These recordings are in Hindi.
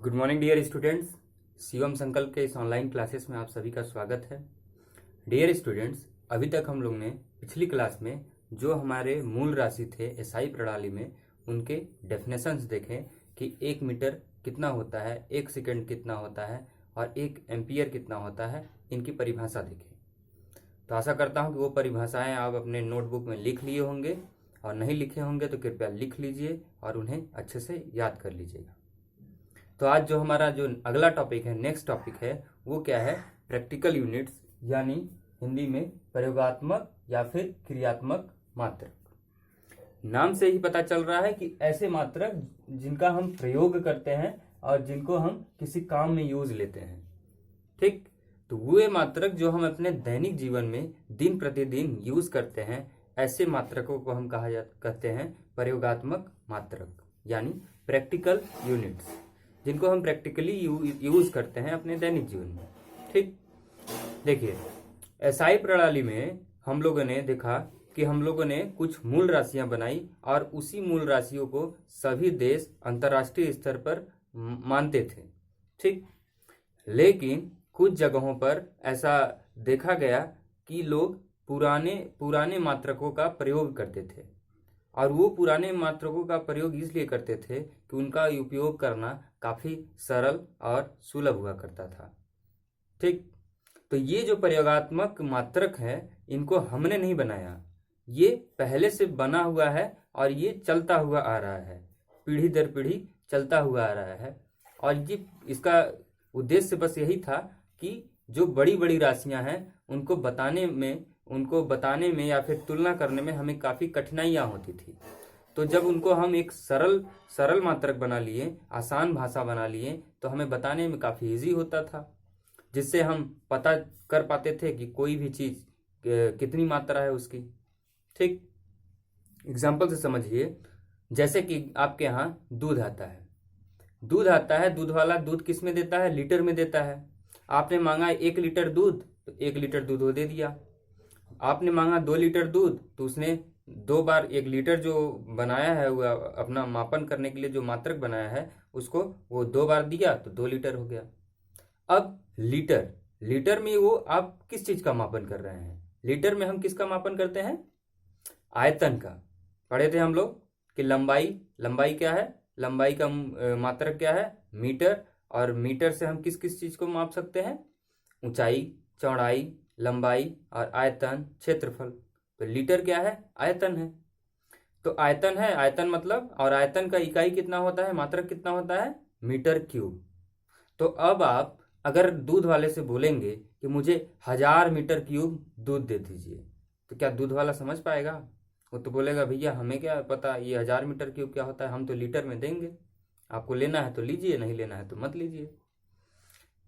Good morning dear students. Shivam Sankalp के इस ऑनलाइन क्लासेस में आप सभी का स्वागत है। डियर स्टूडेंट्स, अभी तक हम लोग ने पिछली क्लास में जो हमारे मूल राशि थे एसआई प्रणाली में उनके डेफिनेशंस देखे कि 1 मीटर कितना होता है, 1 सेकंड कितना होता है और 1 एम्पियर कितना होता है, इनकी परिभाषा देखें। तो आशा करता हूँ कि वो परिभाषाएं आप अपने नोटबुक में लिख लिए होंगे और नहीं लिखे होंगे तो कृपया लिख लीजिए और उन्हें अच्छे से याद कर लीजिएगा। तो आज जो हमारा जो अगला टॉपिक है, नेक्स्ट टॉपिक है, वो क्या है? प्रैक्टिकल यूनिट्स, यानी हिंदी में प्रयोगात्मक या फिर क्रियात्मक मात्रक। नाम से ही पता चल रहा है कि ऐसे मात्रक जिनका हम प्रयोग करते हैं और जिनको हम किसी काम में यूज लेते हैं। ठीक, तो वो मात्रक जो हम अपने दैनिक जीवन में दिन प्रतिदिन यूज करते हैं, ऐसे मात्रकों को हम कहते हैं प्रयोगात्मक मात्रक, यानी प्रैक्टिकल यूनिट्स, जिनको हम प्रैक्टिकली यूज करते हैं अपने दैनिक जीवन में। ठीक, देखिए एसआई प्रणाली में हम लोगों ने देखा कि हम लोगों ने कुछ मूल राशियां बनाई और उसी मूल राशियों को सभी देश अंतर्राष्ट्रीय स्तर पर मानते थे। ठीक, लेकिन कुछ जगहों पर ऐसा देखा गया कि लोग पुराने मात्रकों का प्रयोग करते थे, और वो पुराने मात्रकों का प्रयोग इसलिए करते थे कि उनका उपयोग करना काफी सरल और सुलभ हुआ करता था। ठीक, तो ये जो प्रयोगात्मक मात्रक है, इनको हमने नहीं बनाया, ये पहले से बना हुआ है और ये चलता हुआ आ रहा है, पीढ़ी दर पीढ़ी चलता हुआ आ रहा है। और ये इसका उद्देश्य बस यही था कि जो बड़ी बड़ी राशियां हैं उनको बताने में या फिर तुलना करने में हमें काफी कठिनाइयां होती थी। तो जब उनको हम एक सरल मात्रक बना लिए, आसान भाषा बना लिए, तो हमें बताने में काफी इजी होता था, जिससे हम पता कर पाते थे कि कोई भी चीज कितनी मात्रा है उसकी। ठीक, एग्जाम्पल से समझिए, जैसे कि आपके यहाँ दूध आता है, दूध वाला दूध किस में देता है? लीटर में देता है। आपने मांगा 1 लीटर दूध, तो 1 लीटर दूध वो दे दिया। आपने मांगा 2 लीटर दूध, तो उसने 2 बार 1 लीटर जो बनाया है, वो अपना मापन करने के लिए जो मात्रक बनाया है, उसको वो 2 बार दिया, तो 2 लीटर हो गया। अब लीटर में वो आप किस चीज का मापन कर रहे हैं? लीटर में हम किसका मापन करते हैं? आयतन का। पढ़े थे हम लोग कि लंबाई क्या है? लंबाई का मात्रक क्या है? मीटर। और मीटर से हम किस किस चीज को माप सकते हैं? ऊंचाई, चौड़ाई, लंबाई और आयतन, क्षेत्रफल। तो लीटर क्या है? आयतन है। तो आयतन है, आयतन मतलब, और आयतन का इकाई कितना होता है, मात्रक कितना होता है? Metre cube. तो अब आप अगर दूध वाले से बोलेंगे कि मुझे 1000 मीटर क्यूब दूध दे दीजिए, तो क्या दूध वाला समझ पाएगा? वो तो बोलेगा भैया हमें क्या पता ये 1000 मीटर क्यूब क्या होता है, हम तो लीटर में देंगे, आपको लेना है तो लीजिए, नहीं लेना है तो मत लीजिए।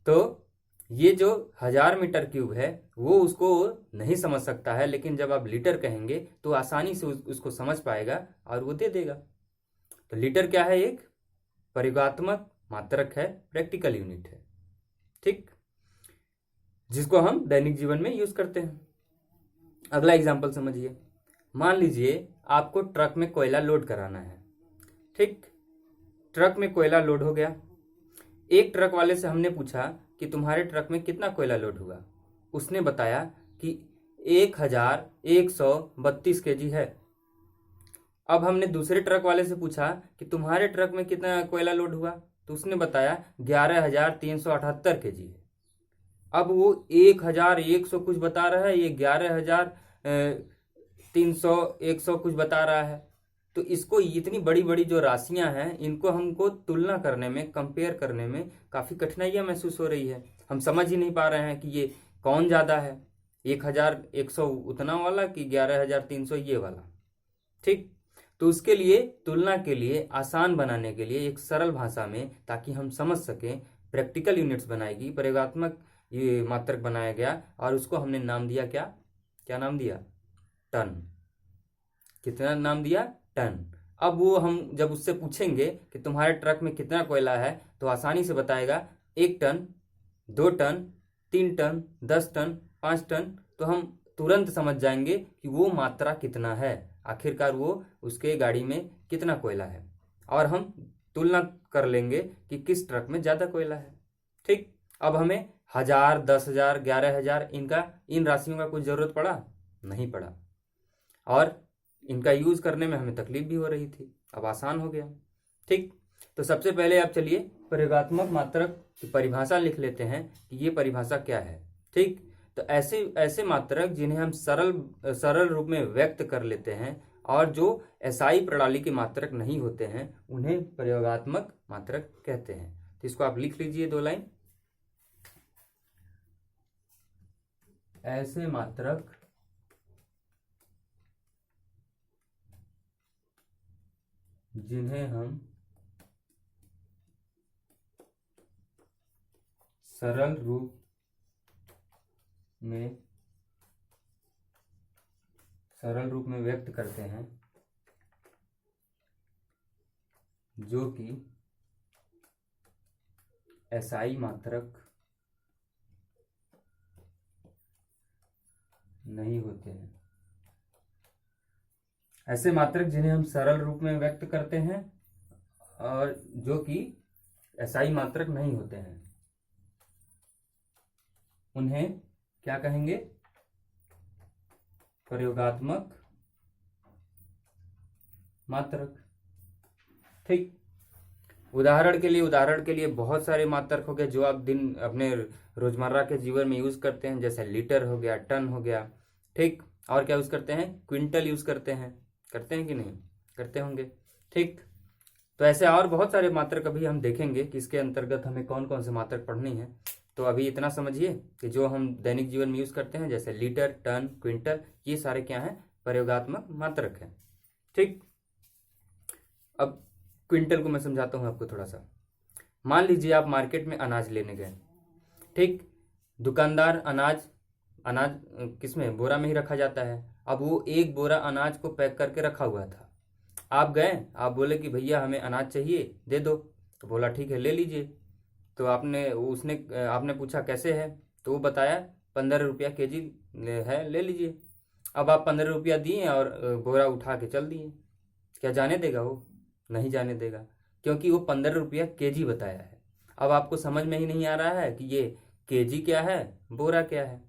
तो ये जो 1000 मीटर क्यूब है वो उसको नहीं समझ सकता है, लेकिन जब आप लीटर कहेंगे तो आसानी से उसको समझ पाएगा और वो दे देगा। तो लीटर क्या है? एक प्रयोगात्मक मात्रक है, प्रैक्टिकल यूनिट है। ठीक, जिसको हम दैनिक जीवन में यूज करते हैं। अगला एग्जांपल समझिए। मान लीजिए आपको ट्रक में कोयला लोड कराना है। ठीक, ट्रक में कोयला लोड हो गया। एक ट्रक वाले से हमने पूछा कि तुम्हारे ट्रक में कितना कोयला लोड हुआ? उसने बताया कि 1132 केजी है। अब हमने दूसरे ट्रक वाले से पूछा कि तुम्हारे ट्रक में कितना कोयला लोड हुआ? तो उसने बताया 11,378 केजी है। अब वो 1,100 कुछ बता रहा है, ये 11,300 कुछ बता रहा है। तो इसको इतनी बड़ी बड़ी जो राशियां हैं, इनको हमको तुलना करने में, कंपेयर करने में काफी कठिनाइयां महसूस हो रही है। हम समझ ही नहीं पा रहे हैं कि ये कौन ज्यादा है, 1,100 उतना वाला कि 11,300 ये वाला। ठीक, तो उसके लिए तुलना के लिए, आसान बनाने के लिए एक सरल भाषा में, ताकि हम समझ सकें, प्रैक्टिकल यूनिट्स बनाएगी, प्रयोगात्मक ये मात्रक बनाया गया और उसको हमने नाम दिया क्या नाम दिया? टन। कितना नाम दिया? टन। अब वो हम जब उससे पूछेंगे कि तुम्हारे ट्रक में कितना कोयला है, तो आसानी से बताएगा 1 ton, 2 ton, 3 ton, 10 ton, 5 ton. तो हम तुरंत समझ जाएंगे कि वो मात्रा कितना है, आखिरकार वो उसके गाड़ी में कितना कोयला है। और हम तुलना कर लेंगे कि किस ट्रक में ज़्यादा कोयला है। ठीक, अब हमें 1000, 10,000, 11,000 इन राशियों का कुछ ज़रूरत पड़ा नहीं पड़ा, और इनका यूज़ करने में हमें तकलीफ भी हो रही थी, अब आसान हो गया। ठीक, तो सबसे पहले आप चलिए प्रयोगात्मक मात्रक की परिभाषा लिख लेते हैं कि ये परिभाषा क्या है। ठीक, तो ऐसे ऐसे मात्रक जिन्हें हम सरल रूप में व्यक्त कर लेते हैं और जो एसआई प्रणाली के मात्रक नहीं होते हैं उन्हें प्रयोगात्मक मात्रक कहते हैं। तो इसको आप लिख लीजिए 2 लाइन। ऐसे मात्रक जिन्हें हम सरल रूप में व्यक्त करते हैं, जो कि एसआई मात्रक नहीं होते हैं। ऐसे मात्रक जिन्हें हम सरल रूप में व्यक्त करते हैं और जो कि एसआई मात्रक नहीं होते हैं, उन्हें क्या कहेंगे? प्रयोगात्मक मात्रक। ठीक, उदाहरण के लिए बहुत सारे मात्रक हो गए जो आप दिन अपने रोजमर्रा के जीवन में यूज करते हैं, जैसे लीटर हो गया, टन हो गया। ठीक, और क्या यूज करते हैं? क्विंटल यूज करते हैं कि नहीं? करते होंगे। ठीक, तो ऐसे और बहुत सारे मात्रक अभी हम देखेंगे कि इसके अंतर्गत हमें कौन कौन से मात्रक पढ़नी है। तो अभी इतना समझिए कि जो हम दैनिक जीवन में यूज करते हैं, जैसे लीटर, टन, क्विंटल, ये सारे क्या हैं? प्रयोगात्मक मात्रक हैं। ठीक, अब क्विंटल को मैं समझाता हूं आपको थोड़ा सा। मान लीजिए आप मार्केट में अनाज लेने गए। ठीक, दुकानदार अनाज किसमें? बोरा में ही रखा जाता है। अब वो एक बोरा अनाज को पैक करके रखा हुआ था। आप गए, आप बोले कि भैया हमें अनाज चाहिए, दे दो। तो बोला ठीक है, ले लीजिए। तो आपने पूछा कैसे है, तो वो बताया 15 रुपया केजी है, ले लीजिए। अब आप 15 रुपया दिए और बोरा उठा के चल दिए। क्या जाने देगा वो? नहीं जाने देगा, क्योंकि वो 15 रुपया केजी बताया है। अब आपको समझ में ही नहीं आ रहा है कि ये केजी क्या है, बोरा क्या है।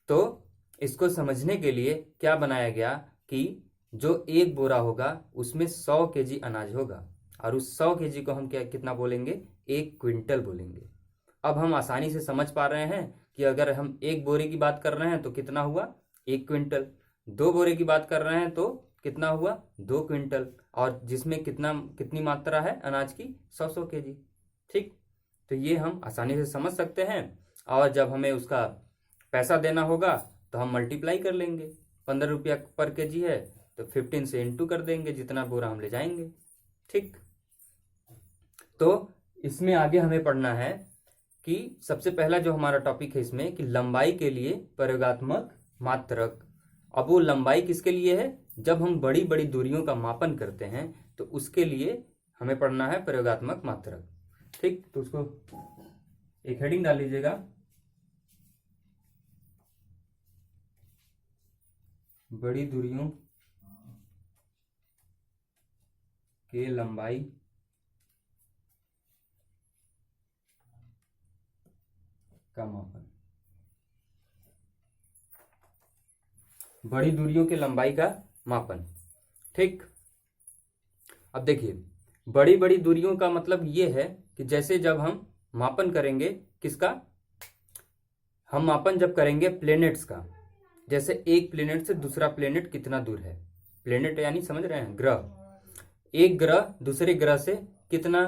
तो इसको समझने के लिए क्या बनाया गया कि जो एक बोरा होगा उसमें 100 केजी अनाज होगा, और उस 100 केजी को हम कितना बोलेंगे? 1 क्विंटल बोलेंगे। अब हम आसानी से समझ पा रहे हैं कि अगर हम एक बोरे की बात कर रहे हैं तो कितना हुआ? 1 क्विंटल। 2 बोरे की बात कर रहे हैं तो कितना हुआ? 2 क्विंटल। और जिसमें कितनी मात्रा है अनाज की? 100 केजी। ठीक, तो ये हम आसानी से समझ सकते हैं। और जब हमें उसका पैसा देना होगा तो हम मल्टीप्लाई कर लेंगे। 15 रुपया पर केजी है तो 15 से इंटू कर देंगे जितना बोरा हम ले जाएंगे। ठीक, तो इसमें आगे हमें पढ़ना है कि सबसे पहला जो हमारा टॉपिक है इसमें कि लंबाई के लिए प्रयोगात्मक मात्रक। अब वो लंबाई किसके लिए है? जब हम बड़ी बड़ी दूरियों का मापन करते हैं तो उसके लिए हमें पढ़ना है प्रयोगात्मक मात्रक। ठीक, तो उसको एक हेडिंग डाल लीजिएगा, बड़ी दूरियों के लंबाई का मापन। बड़ी दूरियों के लंबाई का मापन। ठीक, अब देखिए बड़ी बड़ी दूरियों का मतलब ये है कि जैसे जब हम मापन करेंगे किसका? हम मापन जब करेंगे प्लेनेट्स का, जैसे एक प्लेनेट से दूसरा प्लेनेट कितना दूर है। प्लेनेट यानी समझ रहे हैं? ग्रह। एक ग्रह दूसरे ग्रह से कितना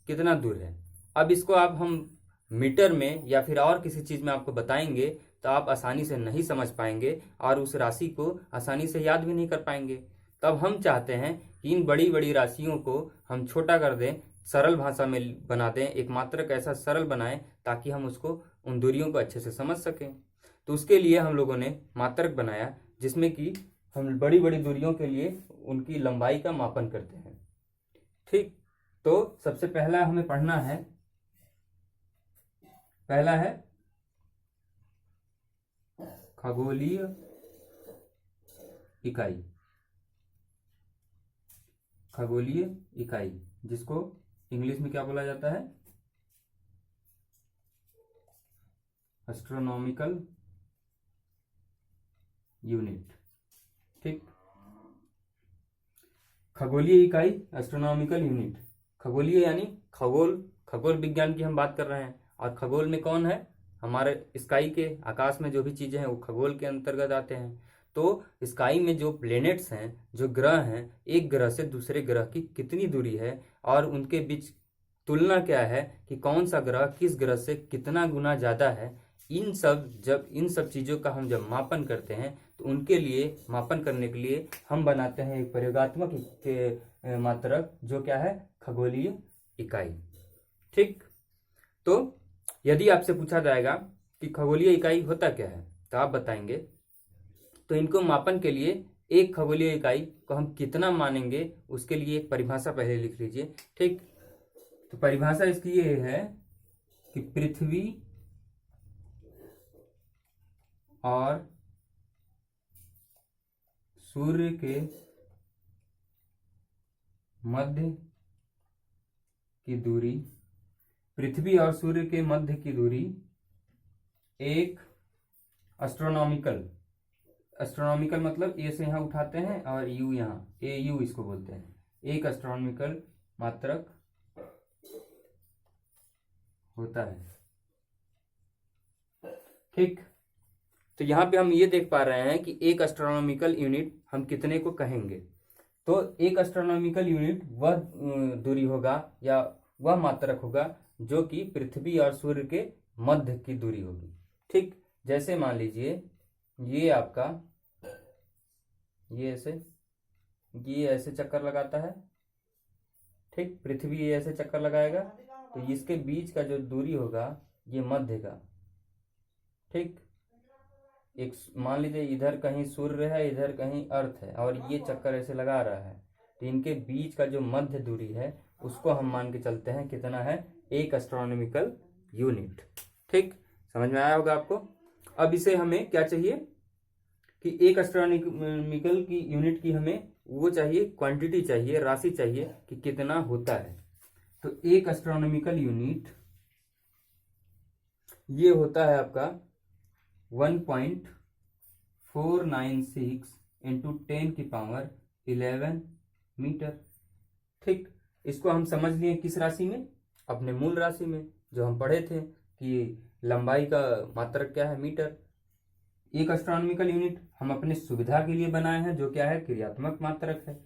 कितना दूर है। अब इसको आप हम मीटर में या फिर और किसी चीज में आपको बताएंगे तो आप आसानी से नहीं समझ पाएंगे और उस राशि को आसानी से याद भी नहीं कर पाएंगे। तब हम चाहते हैं कि इन बड़ी बड़ी राशियों को हम छोटा कर दें, सरल भाषा में बना दें, एक मात्रक ऐसा सरल बनाएं ताकि हम उसको उन दूरियों को अच्छे से समझ सकें। तो उसके लिए हम लोगों ने मात्रक बनाया जिसमें कि हम बड़ी बड़ी दूरियों के लिए उनकी लंबाई का मापन करते हैं। ठीक, तो सबसे पहला हमें पढ़ना है, पहला है खगोलीय इकाई। खगोलीय इकाई, जिसको इंग्लिश में क्या बोला जाता है? Astronomical unit. ठीक, खगोलीय इकाई, एस्ट्रोनॉमिकल यूनिट। खगोलीय यानी खगोल, खगोल विज्ञान की हम बात कर रहे हैं। और खगोल में कौन है? हमारे स्काई के आकाश में जो भी चीजें हैं वो खगोल के अंतर्गत आते हैं। तो स्काई में जो प्लेनेट्स हैं, जो ग्रह हैं, एक ग्रह से दूसरे ग्रह की कितनी दूरी है और उनके बीच तुलना क्या है कि कौन सा ग्रह किस ग्रह से कितना गुना ज्यादा है, इन सब चीजों का हम जब मापन करते हैं तो उनके लिए मापन करने के लिए हम बनाते हैं एक प्रयोगात्मक मात्रक, जो क्या है? खगोलीय इकाई। ठीक, तो यदि आपसे पूछा जाएगा कि खगोलीय इकाई होता क्या है तो आप बताएंगे। तो इनको मापन के लिए एक खगोलीय इकाई को हम कितना मानेंगे उसके लिए एक परिभाषा पहले लिख लीजिए। ठीक, तो परिभाषा इसकी ये है कि पृथ्वी और सूर्य के मध्य की दूरी, पृथ्वी और सूर्य के मध्य की दूरी एक एस्ट्रोनॉमिकल, एस्ट्रोनॉमिकल मतलब ए से यहां उठाते हैं और यू यहां, ए यू इसको बोलते हैं, एक एस्ट्रोनॉमिकल मात्रक होता है। ठीक, तो यहां पे हम ये देख पा रहे हैं कि एक एस्ट्रोनॉमिकल यूनिट हम कितने को कहेंगे। तो एक एस्ट्रोनॉमिकल यूनिट वह दूरी होगा या वह मात्रक होगा जो कि पृथ्वी और सूर्य के मध्य की दूरी होगी। ठीक, जैसे मान लीजिए ये आपका ये ऐसे चक्कर लगाता है। ठीक, पृथ्वी ये ऐसे चक्कर लगाएगा तो इसके बीच का जो दूरी होगा ये मध्य का। ठीक, एक मान लीजिए इधर कहीं सूर्य है, इधर कहीं अर्थ है और ये चक्कर ऐसे लगा रहा है, तो इनके बीच का जो मध्य दूरी है उसको हम मान के चलते हैं कितना है? एक एस्ट्रोनॉमिकल यूनिट। ठीक, समझ में आया होगा आपको। अब इसे हमें क्या चाहिए कि एक एस्ट्रोनॉमिकल की यूनिट की हमें वो चाहिए, क्वांटिटी चाहिए, राशि चाहिए कि कितना होता है। तो एक एस्ट्रोनॉमिकल यूनिट ये होता है आपका 1.496 इंटू 10⁻11 मीटर। ठीक, इसको हम समझ लिए किस राशि में? अपने मूल राशि में, जो हम पढ़े थे कि लंबाई का मात्रक क्या है? मीटर। एक एस्ट्रोनॉमिकल यूनिट हम अपने सुविधा के लिए बनाए हैं, जो क्या है? क्रियात्मक मात्रक है।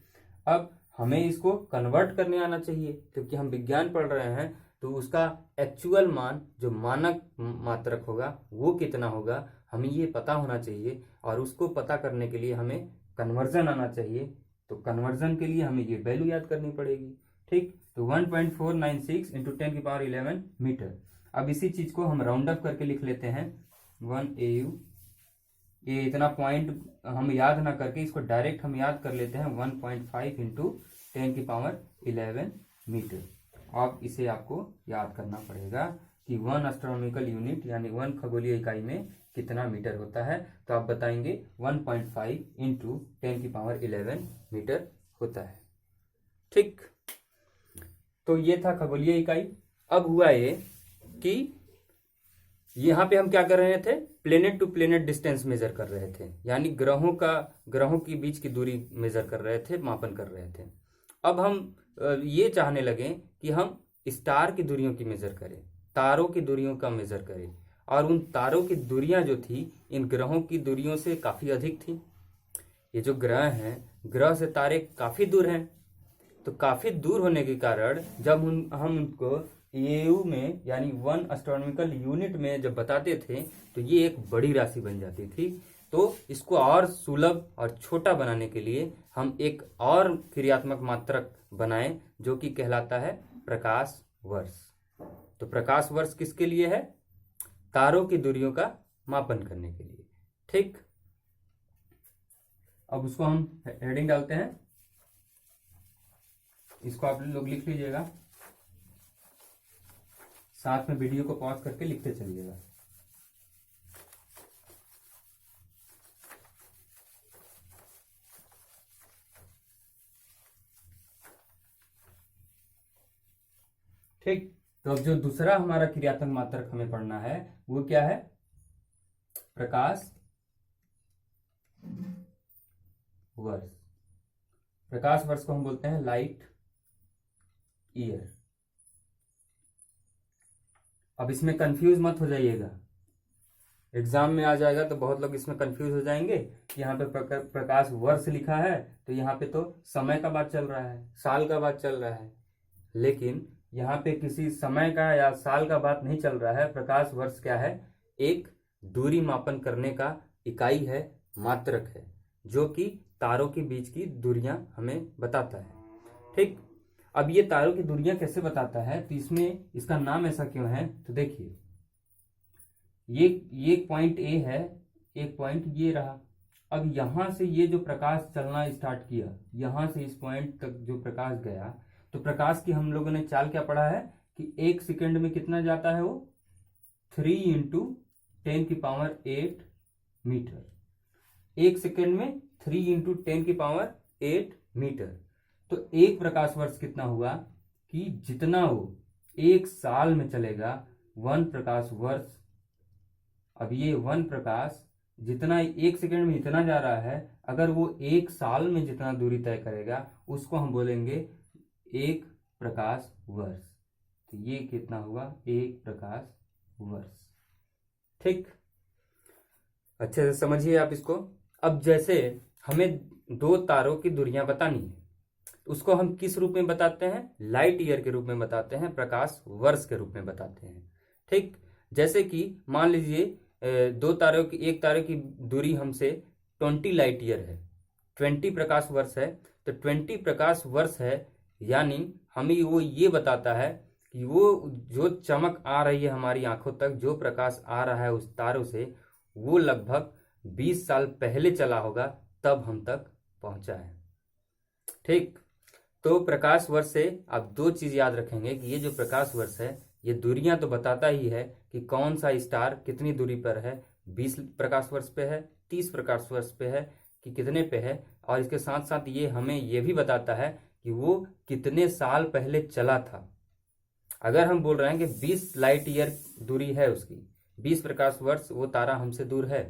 अब हमें इसको कन्वर्ट करने आना चाहिए, क्योंकि हम विज्ञान पढ़ रहे हैं, तो उसका एक्चुअल मान जो मानक मात्रक होगा वो कितना होगा हमें ये पता होना चाहिए। और उसको पता करने के लिए हमें कन्वर्जन आना चाहिए। तो कन्वर्जन के लिए हमें ये वैल्यू याद करनी पड़ेगी। ठीक, तो 1.496 इंटू 10⁻11 मीटर। अब इसी चीज को हम राउंड अप करके लिख लेते हैं 1 AU। ये इतना पॉइंट हम याद ना करके इसको डायरेक्ट हम याद कर लेते हैं 1.5 इंटू 10⁻11 मीटर। अब इसे आपको याद करना पड़ेगा कि 1 एस्ट्रोनॉमिकल यूनिट यानी 1 खगोलीय इकाई में कितना मीटर होता है। तो आप बताएंगे 1.5 इंटू 10⁻11 मीटर होता है। ठीक, तो ये था खगोलीय इकाई। अब हुआ ये कि यहां पे हम क्या कर रहे थे? Planet to planet distance measure कर रहे थे, यानी ग्रहों के बीच की दूरी मेजर कर रहे थे, मापन कर रहे थे। अब हम ये चाहने लगे कि हम स्टार की दूरियों की मेजर करें, तारों की दूरियों का मेजर करें। और उन तारों की दूरियां जो थी इन ग्रहों की दूरियों से काफी अधिक थी। ये जो ग्रह हैं, ग्रह से तारे काफी दूर हैं। तो काफी दूर होने के कारण जब हम उनको AU में यानी 1 एस्ट्रोनॉमिकल यूनिट में जब बताते थे तो ये एक बड़ी राशि बन जाती थी। तो इसको और सुलभ और छोटा बनाने के लिए हम एक और क्रियात्मक मात्रक बनाए, जो कि कहलाता है प्रकाश वर्ष। तो प्रकाश वर्ष किसके लिए है? तारों की दूरियों का मापन करने के लिए। ठीक, अब उसको हम हेडिंग डालते हैं, इसको आप लोग लिख लीजिएगा, साथ में वीडियो को पॉज करके लिखते चलिएगा। ठीक। तो अब जो दूसरा हमारा क्रियात्मक मात्रक हमें पढ़ना है वो क्या है? प्रकाश वर्ष। प्रकाश वर्ष को हम बोलते हैं लाइट ईयर। अब इसमें कंफ्यूज मत हो जाइएगा, एग्जाम में आ जाएगा तो बहुत लोग इसमें कंफ्यूज हो जाएंगे कि यहाँ पे प्रकाश वर्ष लिखा है तो यहाँ पे तो समय का बात चल रहा है, साल का बात चल रहा है, लेकिन यहाँ पे किसी समय का या साल का बात नहीं चल रहा है। प्रकाश वर्ष क्या है? एक दूरी मापन करने का इकाई है, मात्रक है, जो कि तारों के बीच की दूरियां हमें बताता है। ठीक। अब ये तारों की दूरियां कैसे बताता है, तो इसमें इसका नाम ऐसा क्यों है? तो देखिए, ये एक पॉइंट ए है, एक पॉइंट ये रहा। अब यहां से ये जो प्रकाश चलना स्टार्ट किया, यहां से इस पॉइंट तक जो प्रकाश गया, तो प्रकाश की हम लोगों ने चाल क्या पढ़ा है कि 1 सेकेंड में कितना जाता है? वो 3 × 10⁸ मीटर। 1 सेकेंड में 3 × 10⁸ मीटर। तो एक प्रकाश वर्ष कितना हुआ कि जितना वो 1 साल में चलेगा 1 प्रकाश वर्ष। अब ये 1 प्रकाश जितना 1 सेकेंड में इतना जा रहा है, अगर वो 1 साल में जितना दूरी तय करेगा उसको हम बोलेंगे 1 प्रकाश वर्ष। तो ये कितना हुआ? 1 प्रकाश वर्ष। ठीक, अच्छे से समझिए आप इसको। अब जैसे हमें 2 तारों की दूरियां बतानी है, उसको हम किस रूप में बताते हैं? लाइट ईयर के रूप में बताते हैं, प्रकाश वर्ष के रूप में बताते हैं। ठीक, जैसे कि मान लीजिए 2 तारों की, एक तारे की दूरी हमसे 20 लाइट ईयर है, 20 प्रकाश वर्ष है। तो 20 प्रकाश वर्ष है, यानी हमें वो ये बताता है कि वो जो चमक आ रही है हमारी आंखों तक, जो प्रकाश आ रहा है उस तारों से, वो लगभग 20 साल पहले चला होगा, तब हम तक पहुंचा है। ठीक, तो प्रकाश वर्ष से आप 2 चीज याद रखेंगे कि ये जो प्रकाश वर्ष है, ये दूरियां तो बताता ही है कि कौन सा स्टार कितनी दूरी पर है, 20 प्रकाश वर्ष पे है, 30 प्रकाश वर्ष पे है, कि कितने पे है। और इसके साथ साथ ये हमें ये भी बताता है कि वो कितने साल पहले चला था। अगर हम बोल रहे हैं कि 20 लाइट ईयर दूरी है उसकी, 20 प्रकाश वर्ष वो तारा हमसे दूर है,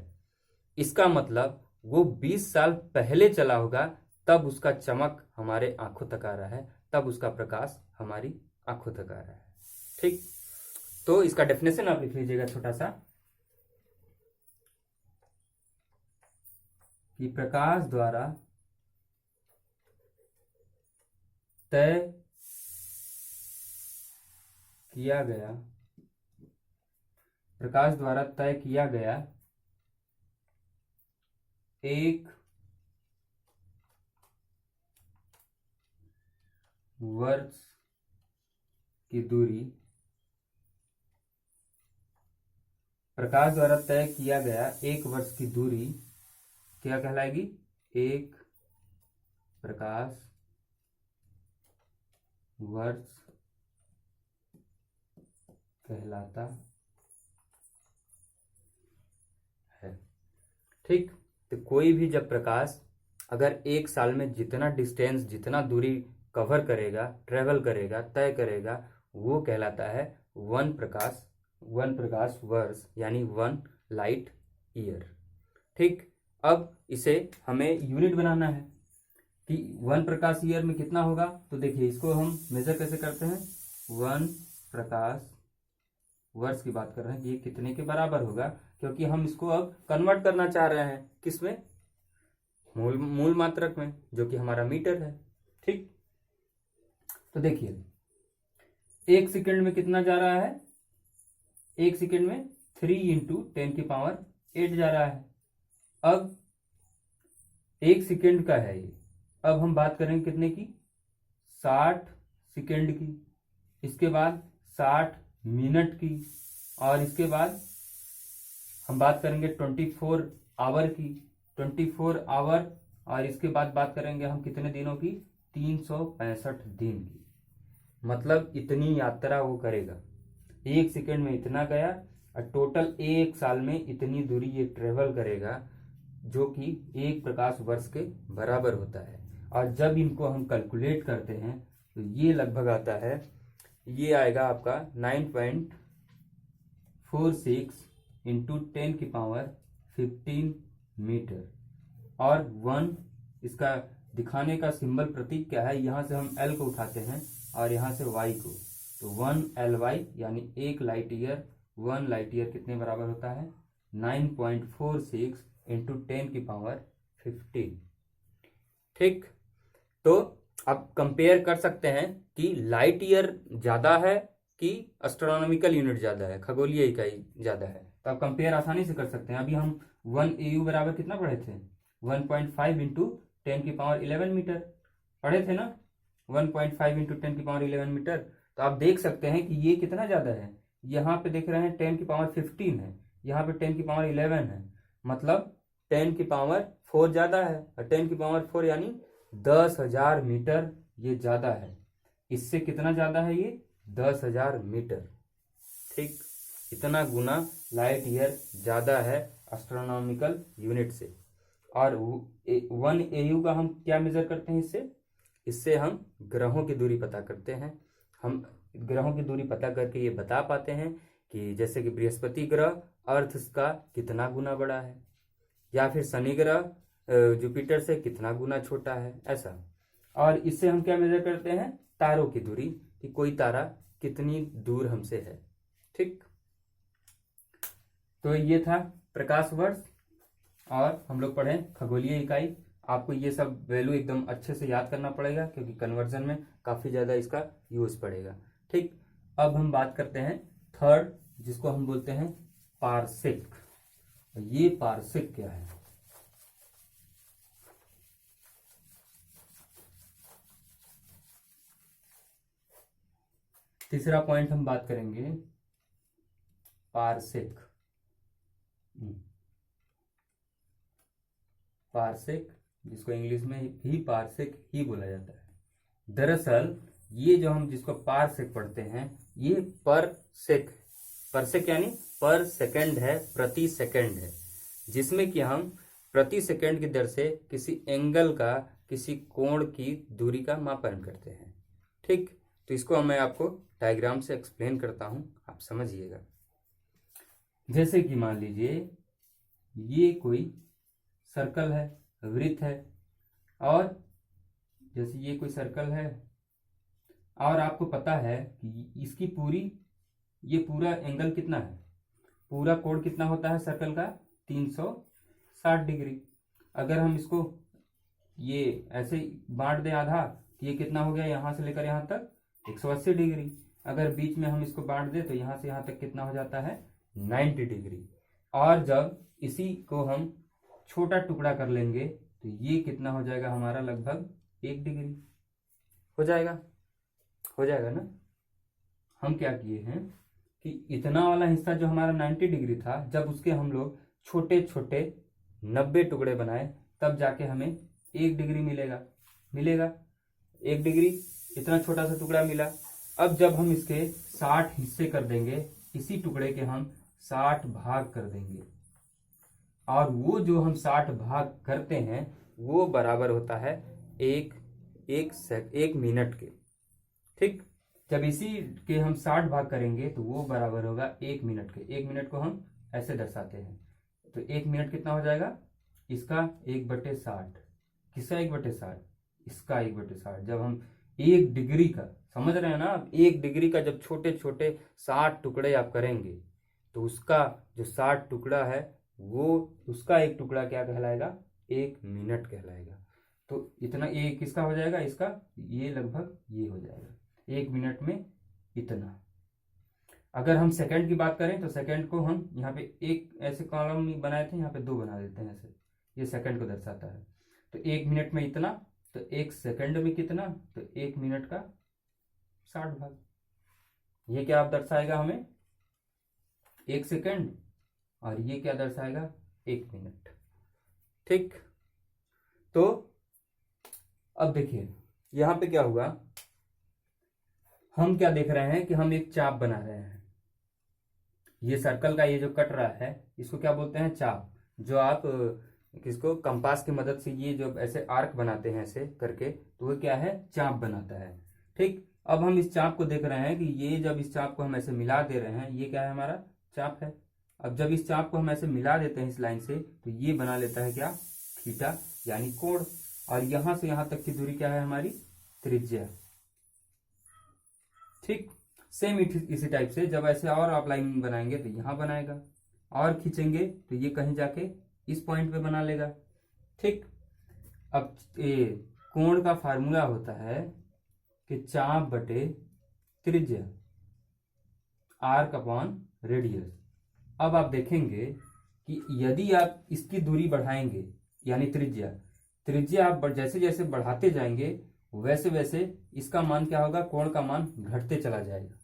इसका मतलब वो 20 साल पहले चला होगा, तब उसका चमक हमारे आंखों तक आ रहा है, तब उसका प्रकाश हमारी आंखों तक आ रहा है। ठीक, तो इसका डेफिनेशन आप लिख लीजिएगा छोटा सा, कि प्रकाश द्वारा तय किया गया, प्रकाश द्वारा तय किया गया एक वर्ष की दूरी, प्रकाश द्वारा तय किया गया 1 वर्ष की दूरी क्या कहलाएगी? 1 प्रकाश वर्ष कहलाता है। ठीक, तो कोई भी जब प्रकाश अगर 1 साल में जितना डिस्टेंस, जितना दूरी कवर करेगा, ट्रेवल करेगा, तय करेगा, वो कहलाता है 1 प्रकाश वर्ष, यानी 1 लाइट ईयर। ठीक, अब इसे हमें यूनिट बनाना है कि 1 प्रकाश ईयर में कितना होगा। तो देखिए, इसको हम मेजर कैसे करते हैं? 1 प्रकाश वर्ष की बात कर रहे हैं कि ये कितने के बराबर होगा, क्योंकि हम इसको अब कन्वर्ट करना चाह रहे हैं किसमें? मूल मात्रक में, जो कि हमारा मीटर है। ठीक, तो देखिए 1 सेकेंड में कितना जा रहा है? 1 सेकेंड में 3 × 10⁸ जा रहा है। अब 1 सेकेंड का है ये। अब हम बात करेंगे कितने की? 60 सेकेंड की, इसके बाद 60 मिनट की, और इसके बाद हम बात करेंगे 24 आवर की, 24 आवर, और इसके बाद बात करेंगे हम कितने दिनों की? 365 दिन की। मतलब इतनी यात्रा वो करेगा, 1 सेकेंड में इतना गया, और टोटल 1 साल में इतनी दूरी ये ट्रेवल करेगा, जो कि 1 प्रकाश वर्ष के बराबर होता है। और जब इनको हम कैलकुलेट करते हैं तो ये लगभग आता है ये आएगा आपका 9.46 इंटू 10⁻15 मीटर। और 1 इसका दिखाने का सिंबल प्रतीक क्या है, यहाँ से हम L को उठाते हैं और यहाँ से Y को, तो 1 LY यानी 1 लाइट ईयर। 1 लाइट ईयर कितने बराबर होता है, 9.46 इंटू 10⁻15। ठीक, तो अब कंपेयर कर सकते हैं कि लाइट ईयर ज़्यादा है कि एस्ट्रोनॉमिकल यूनिट ज़्यादा है, खगोलीय इकाई ज़्यादा है। तो आप कंपेयर आसानी से कर सकते हैं। अभी हम 1 AU बराबर कितना पढ़े थे, 1.5 इंटू 10⁻11 मीटर पढ़े थे ना, 1.5 इंटू 10⁻11 मीटर। तो आप देख सकते हैं कि ये कितना ज़्यादा है, यहाँ पे देख रहे हैं 10⁻15 है, यहाँ पे 10⁻11 है, मतलब 10⁻4 ज़्यादा है। और 10⁻4 यानी 10,000 मीटर ये ज़्यादा है। इससे कितना ज़्यादा है ये, 10,000 मीटर। ठीक, इतना गुना लाइट ईयर ज़्यादा है एस्ट्रोनॉमिकल यूनिट से। और 1 AU का हम क्या मेजर करते हैं, इससे हम ग्रहों की दूरी पता करते हैं। हम ग्रहों की दूरी पता करके ये बता पाते हैं कि जैसे कि बृहस्पति ग्रह अर्थ का कितना गुना बड़ा है, या फिर शनि ग्रह जुपिटर से कितना गुना छोटा है, ऐसा। और इससे हम क्या मेजर करते हैं, तारों की दूरी, कि कोई तारा कितनी दूर हमसे है। ठीक, तो ये था प्रकाश वर्ष और हम लोग पढ़े खगोलीय इकाई। आपको ये सब वैल्यू एकदम अच्छे से याद करना पड़ेगा क्योंकि कन्वर्जन में काफ़ी ज़्यादा इसका यूज पड़ेगा। ठीक, अब हम बात करते हैं थर्ड, जिसको हम बोलते हैं पारसेक। ये पारसेक क्या है, तीसरा पॉइंट हम बात करेंगे पारसेक। पारसेक, जिसको इंग्लिश में भी पारसेक ही बोला जाता है। दरअसल ये जो हम जिसको पारसेक पढ़ते हैं, ये परसेक यानी पर सेकंड है, प्रति सेकंड है, जिसमें कि हम प्रति सेकंड की दर से किसी एंगल का, किसी कोण की दूरी का मापन करते हैं। ठीक, तो इसको मैं आपको डायग्राम से एक्सप्लेन करता हूं, आप समझिएगा। जैसे कि मान लीजिए ये कोई सर्कल है, वृत्त है, और जैसे ये कोई सर्कल है और आपको पता है कि इसकी ये पूरा एंगल कितना है, पूरा कोण कितना होता है सर्कल का, 360 डिग्री। अगर हम इसको ये ऐसे बांट दें आधा, तो ये कितना हो गया, यहाँ से लेकर यहाँ तक 180 डिग्री। अगर बीच में हम इसको बांट दें तो यहाँ से यहाँ तक कितना हो जाता है, 90 डिग्री। और जब इसी को हम छोटा टुकड़ा कर लेंगे तो ये कितना हो जाएगा हमारा, लगभग 1 डिग्री हो जाएगा ना। हम क्या किए हैं कि इतना वाला हिस्सा जो हमारा 90 डिग्री था, जब उसके हम लोग छोटे छोटे 90 टुकड़े बनाए, तब जाके हमें 1 डिग्री मिलेगा। 1 डिग्री, इतना छोटा सा टुकड़ा मिला। अब जब हम इसके 60 हिस्से कर देंगे, इसी टुकड़े के हम 60 भाग कर देंगे, और वो जो हम 60 भाग करते हैं वो बराबर होता है एक मिनट के। ठीक, जब इसी के हम 60 भाग करेंगे तो वो बराबर होगा 1 मिनट के। 1 मिनट को हम ऐसे दर्शाते हैं, तो 1 मिनट कितना हो जाएगा, इसका 1/60। किसका 1/60, इसका 1/60। जब हम 1 डिग्री का, समझ रहे हैं ना आप, 1 डिग्री का जब छोटे छोटे 60 टुकड़े आप करेंगे तो उसका जो 60 टुकड़ा है वो, उसका एक टुकड़ा क्या कहलाएगा, 1 मिनट कहलाएगा। तो इतना ये किसका हो जाएगा, इसका ये लगभग ये हो जाएगा 1 मिनट में इतना। अगर हम सेकंड की बात करें तो सेकंड को हम यहाँ पे एक ऐसे कॉलम बनाए थे, यहाँ पे 2 बना देते हैं ऐसे, ये सेकंड को दर्शाता है। तो 1 मिनट में इतना, तो 1 सेकंड में कितना, तो 1 मिनट का 60 भाग। ये क्या आप दर्शाएगा हमें, 1 सेकंड, और ये क्या दर्शाएगा, 1 मिनट। ठीक, तो अब देखिए यहां पे क्या हुआ, हम क्या देख रहे हैं कि हम एक चाप बना रहे हैं। ये सर्कल का ये जो कट रहा है इसको क्या बोलते हैं, चाप। जो आप किसको कंपास की मदद से ये जो ऐसे आर्क बनाते हैं ऐसे करके, तो वो क्या है, चाप बनाता है। ठीक, अब हम इस चाप को देख रहे हैं कि ये जब इस चाप को हम ऐसे मिला दे रहे हैं, ये क्या है, हमारा चाप है। अब जब इस चाप को हम ऐसे मिला देते हैं इस लाइन से, तो ये बना लेता है क्या, थीटा, यानी कोण। और यहां से यहां तक की दूरी क्या है, हमारी त्रिज्या। ठीक, सेम इसी टाइप से जब ऐसे और आप लाइन बनाएंगे तो यहां बनाएगा, और खींचेंगे तो ये कहीं जाके इस पॉइंट पे बना लेगा। ठीक, अब कोण का फार्मूला होता है कि चाप बटे त्रिज्या, आर्क अपॉन रेडियस। अब आप देखेंगे कि यदि आप इसकी दूरी बढ़ाएंगे, यानी त्रिज्या आप जैसे जैसे बढ़ाते जाएंगे वैसे वैसे इसका मान क्या होगा, कोण का मान घटते चला जाएगा।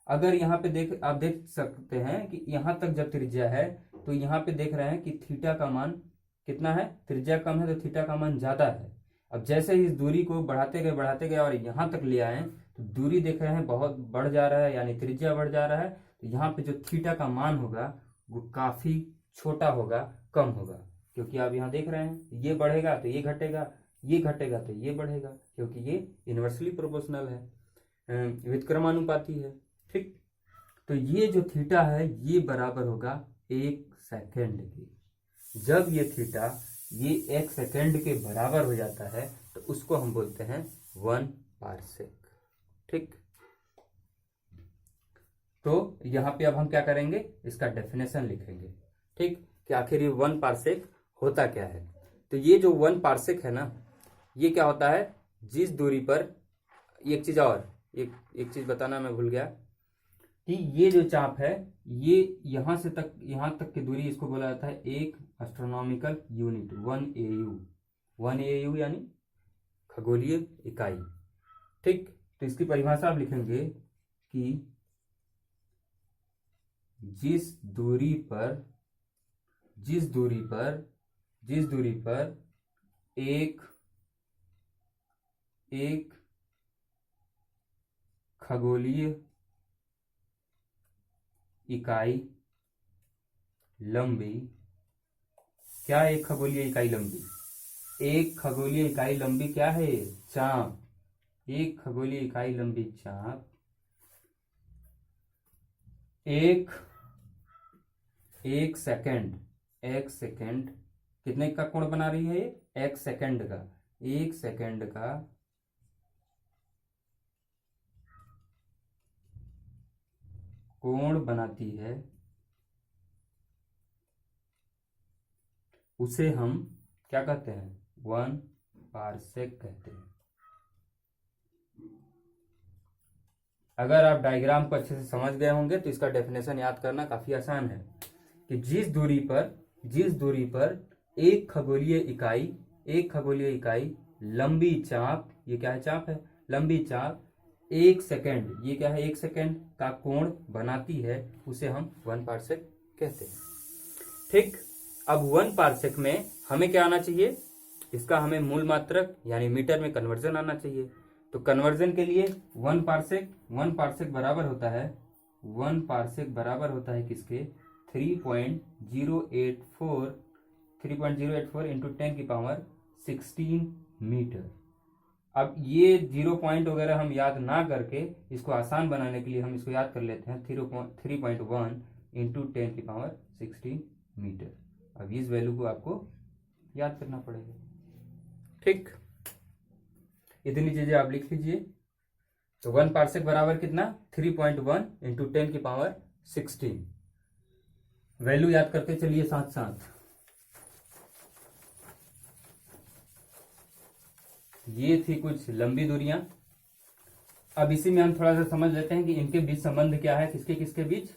अगर यहाँ पे आप देख सकते हैं कि यहाँ तक जब त्रिज्या है तो यहाँ पे देख रहे हैं कि थीटा का मान कितना है, त्रिज्या कम है तो थीटा का मान ज्यादा है। अब जैसे ही इस दूरी को बढ़ाते गए और यहाँ तक ले आए तो दूरी देख रहे हैं बहुत बढ़ जा रहा है, यानी त्रिज्या बढ़ जा रहा है। तो यहाँ पे जो थीटा का मान होगा वो काफी छोटा होगा, कम होगा, क्योंकि आप यहाँ देख रहे हैं ये बढ़ेगा तो ये घटेगा, ये घटेगा तो ये बढ़ेगा, क्योंकि ये इनवर्सली प्रोपोर्शनल है, व्युत्क्रमानुपाती है। ठीक, तो ये जो थीटा है ये बराबर होगा 1 सेकेंड के। जब ये थीटा ये 1 सेकेंड के बराबर हो जाता है तो उसको हम बोलते हैं 1 पारसेक। ठीक, तो यहां पे अब हम क्या करेंगे, इसका डेफिनेशन लिखेंगे। ठीक, कि आखिर ये 1 पारसेक होता क्या है। तो ये जो 1 पारसेक है ना, ये क्या होता है, जिस दूरी पर, एक चीज और, एक चीज बताना मैं भूल गया कि ये जो चाप है ये यहां तक की दूरी, इसको बोला जाता है एक एस्ट्रोनॉमिकल यूनिट, 1 AU। 1 AU यानी खगोलीय इकाई। ठीक, तो इसकी परिभाषा आप लिखेंगे कि जिस दूरी पर एक खगोलीय इकाई लंबी, क्या एक खगोलीय इकाई लंबी, एक खगोलीय इकाई लंबी क्या है, चाप। एक खगोलीय इकाई लंबी चाप एक सेकंड कितने का कोण बना रही है, ये 1 सेकंड का, 1 सेकंड का कोण बनाती है, उसे हम क्या कहते हैं, 1 पारसेक कहते हैं। अगर आप डायग्राम को अच्छे से समझ गए होंगे तो इसका डेफिनेशन याद करना काफी आसान है कि जिस दूरी पर एक खगोलीय इकाई लंबी चाप, ये क्या है, चाप है, लंबी चाप 1 सेकंड, ये क्या है, 1 सेकंड का कोण बनाती है, उसे हम 1 पारसेक कहते हैं। ठीक, अब 1 पारसेक में हमें क्या आना चाहिए, इसका हमें मूल मात्रक यानी मीटर में कन्वर्जन आना चाहिए। तो कन्वर्जन के लिए 1 पारसेक बराबर होता है, 1 पारसेक बराबर होता है किसके, 3.084 इंटू 10 की पावर 16 मीटर। अब ये 0 पॉइंट वगैरह हम याद ना करके इसको आसान बनाने के लिए हम इसको याद कर लेते हैं, 3.1 इंटू 10 की पावर 16 मीटर। अब इस वैल्यू को आपको याद करना पड़ेगा। ठीक, इतनी चीजें आप लिख लीजिए। तो 1 पारसेक बराबर कितना, 3.1 इंटू 10 की पावर 16। वैल्यू याद करते चलिए साथ साथ। ये थी कुछ लंबी दूरियां। अब इसी में हम थोड़ा सा समझ लेते हैं कि इनके बीच संबंध क्या है, किसके किसके बीच।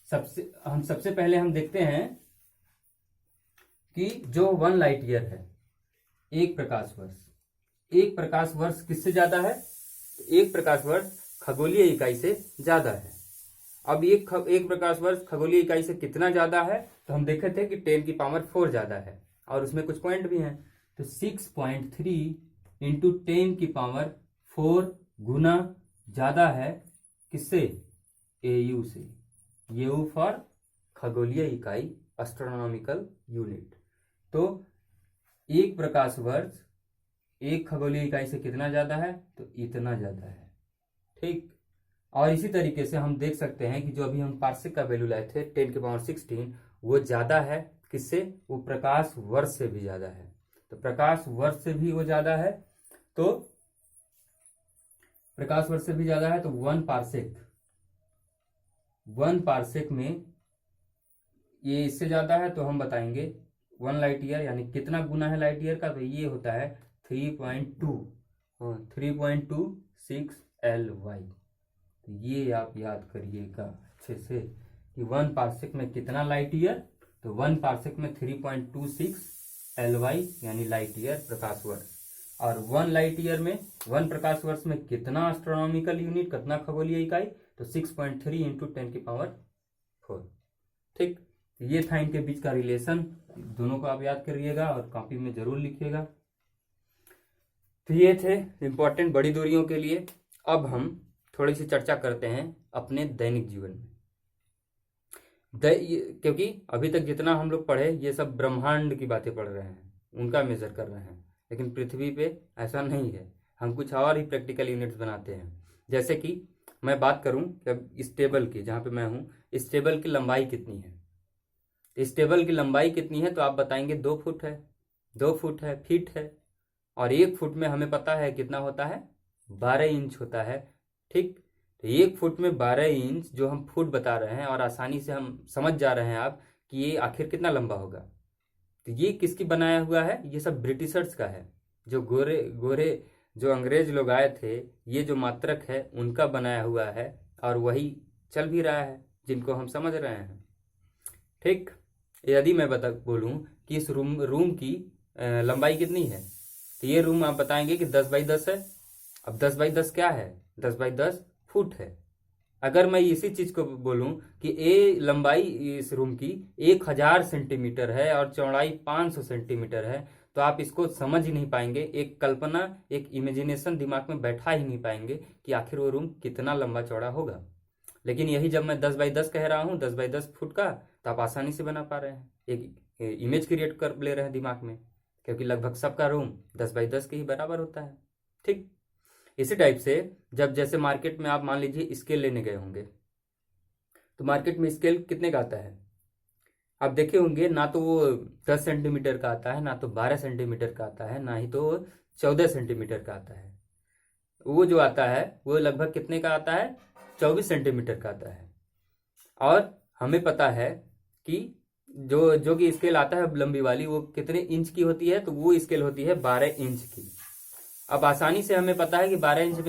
सबसे पहले हम देखते हैं कि जो 1 लाइट ईयर है, एक प्रकाश वर्ष किससे ज्यादा है, एक प्रकाश वर्ष खगोलीय इकाई से ज्यादा है। अब एक प्रकाश वर्ष खगोलीय इकाई से कितना ज्यादा है, तो हम देखे थे कि 10 की पावर 4 ज्यादा है, और उसमें कुछ पॉइंट भी हैं। तो 6.3 इंटू 10 की पावर 4 गुना ज्यादा है किससे, AU से। AU फॉर खगोलीय इकाई, एस्ट्रोनॉमिकल यूनिट। तो एक प्रकाश वर्ष एक खगोलीय इकाई से कितना ज्यादा है, तो इतना ज्यादा है। ठीक। और इसी तरीके से हम देख सकते हैं कि जो अभी हम पार्सेक का वैल्यू लाए थे 10⁻16 वो ज्यादा है किससे, वो प्रकाश वर्ष से भी ज्यादा है। तो प्रकाश वर्ष से भी वो ज्यादा है, तो प्रकाश वर्ष से भी ज्यादा है तो 1 पार्सेक में ये इससे ज्यादा है, तो हम बताएंगे 1 लाइट ईयर यानी कितना गुना है लाइट ईयर का, तो ये होता है 3.26 LY। तो ये आप याद करिएगा अच्छे से कि 1 पार्सेक में कितना लाइट ईयर, तो 1 पार्सेक में 3.26 LY यानी लाइट ईयर प्रकाश वर्ष। और 1 लाइट ईयर में 1 प्रकाश वर्ष में कितना एस्ट्रोनॉमिकल यूनिट, कितना खगोलीय इकाई, तो 6.3 × 10⁴। ठीक, ये था इनके बीच का रिलेशन, दोनों को आप याद करिएगा और कॉपी में जरूर लिखिएगा। तो ये थे इंपॉर्टेंट बड़ी दूरियों के लिए। अब हम थोड़ी सी चर्चा करते हैं अपने दैनिक जीवन में। क्योंकि अभी तक जितना हम लोग पढ़े ये सब ब्रह्मांड की बातें पढ़ रहे हैं, उनका मेजर कर रहे हैं, लेकिन पृथ्वी पे ऐसा नहीं है। हम कुछ और ही प्रैक्टिकल यूनिट्स बनाते हैं। जैसे कि मैं बात करूं इस टेबल की, जहां पे मैं हूं, इस टेबल की लंबाई कितनी है, इस टेबल की लंबाई कितनी है, तो आप बताएंगे 2 फुट है, 2 फुट है, फीट है। और 1 फुट में हमें पता है कितना होता है, 12 इंच होता है। ठीक, तो 1 फुट में 12 इंच जो हम फुट बता रहे हैं, और आसानी से हम समझ जा रहे हैं आप कि ये आखिर कितना लंबा होगा। तो ये किसकी बनाया हुआ है, ये सब ब्रिटिशर्स का है। जो गोरे गोरे जो अंग्रेज लोग आए थे, ये जो मात्रक है उनका बनाया हुआ है, और वही चल भी रहा है जिनको हम समझ रहे हैं। ठीक, यदि मैं बोलूं कि इस रूम की लंबाई कितनी है, तो ये रूम आप बताएंगे कि 10x10 है। अब 10x10 क्या है, 10x10 फुट है। अगर मैं इसी चीज को बोलूं कि लंबाई इस रूम की 1000 सेंटीमीटर है और चौड़ाई 500 सेंटीमीटर है, तो आप इसको समझ ही नहीं पाएंगे, एक कल्पना, एक इमेजिनेशन दिमाग में बैठा ही नहीं पाएंगे कि आखिर वो रूम कितना लंबा चौड़ा होगा। लेकिन यही जब मैं 10x10 कह रहा हूं, 10x10 फुट का, तो आप आसानी से बना पा रहे हैं, एक इमेज क्रिएट कर ले रहे हैं दिमाग में, क्योंकि लगभग सबका रूम 10x10 के ही बराबर होता है। ठीक, इसी टाइप से जब जैसे मार्केट में आप मान लीजिए स्केल लेने गए होंगे, तो मार्केट में स्केल कितने का आता है, आप देखे होंगे, ना तो वो 10 सेंटीमीटर का आता है, ना तो 12 सेंटीमीटर का आता है, ना ही तो 14 सेंटीमीटर का आता है। वो जो आता है वो लगभग कितने का आता है, 24 सेंटीमीटर का आता है। और हमें पता है कि जो कि स्केल आता है लंबी वाली, वो कितने इंच की होती है, तो वो स्केल होती है 12 इंच की। अब आसानी से हमें पता है कि 12 इंच में